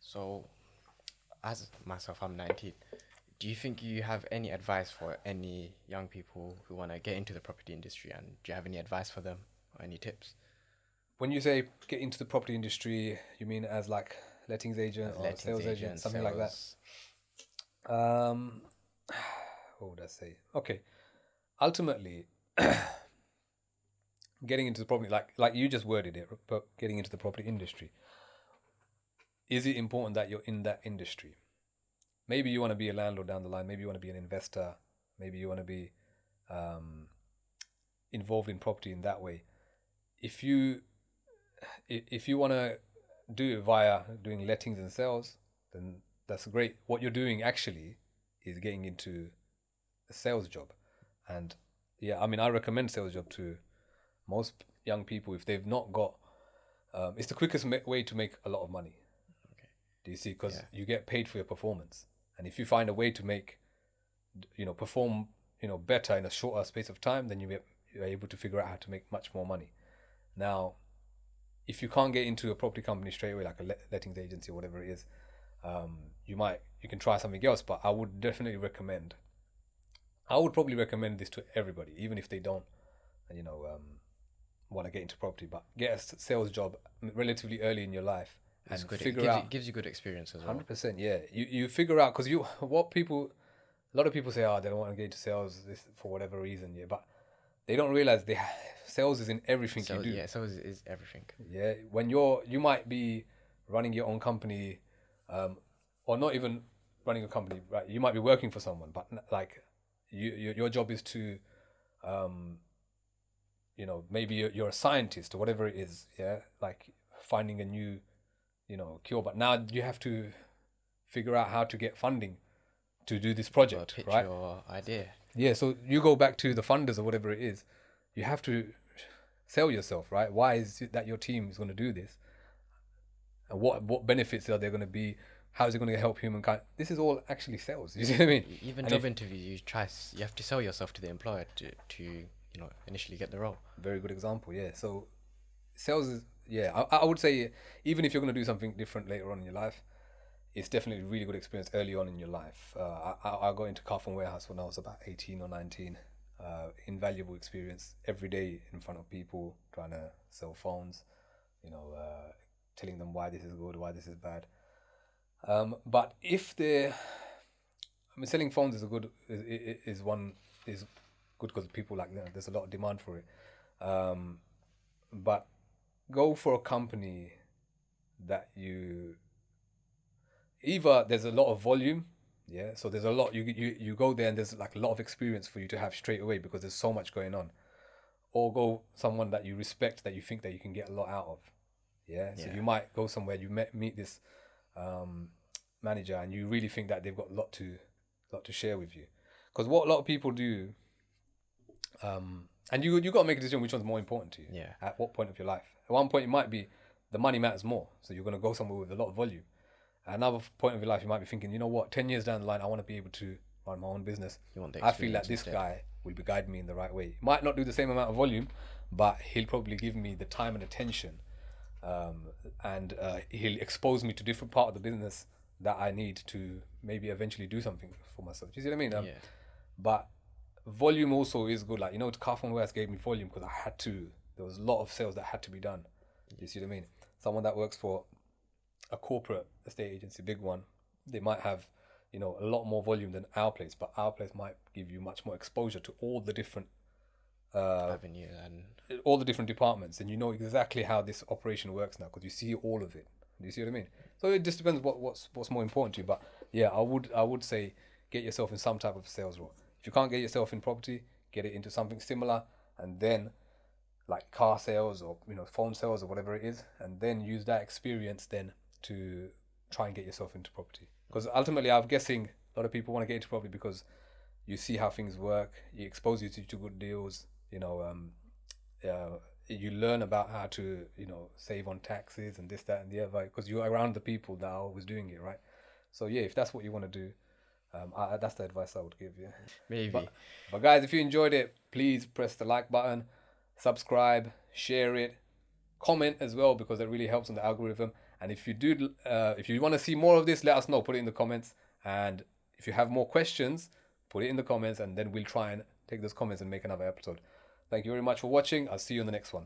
So, as myself, I'm 19. Do you think you have any advice for any young people who want to get into the property industry? And do you have any advice for them or any tips? When you say get into the property industry, you mean as like lettings agent As or lettings sales agent, agent, something like that? sales. Um, what would I say? Okay, ultimately, getting into the property, like you just worded it, but getting into the property industry, is it important that you're in that industry? Maybe you want to be a landlord down the line. Maybe you want to be an investor. Maybe you want to be um, involved in property in that way. If you if you want to do it via doing lettings and sales, then that's great. What you're doing actually is getting into a sales job, and yeah, I mean, I recommend sales job to most young people if they've not got. It's the quickest way to make a lot of money. Okay. Do you see? Because Yeah. you get paid for your performance, and if you find a way to make, perform, better in a shorter space of time, then you're able to figure out how to make much more money. Now, if you can't get into a property company straight away, like a lettings agency or whatever it is, you can try something else. But I would definitely recommend. I would probably recommend this to everybody, even if they don't, you know, want to get into property. But get a sales job relatively early in your life It's and good. It figure out. gives you good experience as well. 100%, yeah. You figure out because a lot of people say, oh, they don't want to get into sales this for whatever reason, yeah. But they don't realize sales is in everything you So do. yeah, sales is everything. Yeah, when you might be running your own company, or not even running a company, right? You might be working for someone, but like your job is to, um, maybe you're a scientist or whatever it is, yeah, like finding a new, cure. But now you have to figure out how to get funding to do this You've got to project, pitch right? your idea. Yeah, so you go back to the funders or whatever it is, you have to sell yourself, right? Why is it that your team is going to do this? And what benefits are there going to be? How is it going to help humankind? This is all actually sales. You see what I mean? Even And job if interviews, you have to sell yourself to the employer to initially get the role. very good example, yeah. So sales is yeah. I would say even if you're going to do something different later on in your life, it's definitely a really good experience early on in your life. I got into Carphone Warehouse when I was about 18 or 19. Invaluable experience every day in front of people trying to sell phones, telling them why this is good, why this is bad. But if they're, I mean, selling phones is a good is good because people like there's a lot of demand for it. But go for a company that either there's a lot of volume, yeah. So there's a lot you go there and there's like a lot of experience for you to have straight away because there's so much going on. Or go someone that you respect that you think that you can get a lot out of, yeah. So Yeah. you might go somewhere meet this um, manager and you really think that they've got a lot to share with you. Because what a lot of people do, and you got to make a decision which one's more important to you. Yeah. At what point of your life? At one point, it might be the money matters more, so you're going to go somewhere with a lot of volume. At another point of your life, you might be thinking, you know what? 10 years down the line, I want to be able to run my own business. You want the I feel that experience this instead. guy will be guiding me in the right way. He might not do the same amount of volume, but he'll probably give me the time and attention, and he'll expose me to different part of the business that I need to maybe eventually do something for myself. Do you see what I mean? Yeah. But volume also is good. Like, Carphone Warehouse gave me volume because I had to. There was a lot of sales that had to be done. You see what I mean? Someone that works for a corporate estate agency, big one, they might have, a lot more volume than our place, but our place might give you much more exposure to all the different Avenue and departments, and you know exactly how this operation works now because you see all of it. Do you see what I mean? So it just depends what's more important to you. But yeah, I would say get yourself in some type of sales role. If you can't get yourself in property, get it into something similar, and then like car sales or phone sales or whatever it is, and then use that experience then to try and get yourself into property. Because ultimately, I'm guessing a lot of people want to get into property because you see how things work. It exposes you to good deals. You learn about how to save on taxes and this, that, and the other because you're around the people that are always doing it, right? So yeah, if that's what you want to do, that's the advice I would give you. maybe. But guys, if you enjoyed it, please press the like button, subscribe, share it, comment as well because it really helps on the algorithm. And if you want to see more of this, let us know. Put it in the comments. And if you have more questions, put it in the comments, and then we'll try and take those comments and make another episode. Thank you very much for watching. I'll see you in the next one.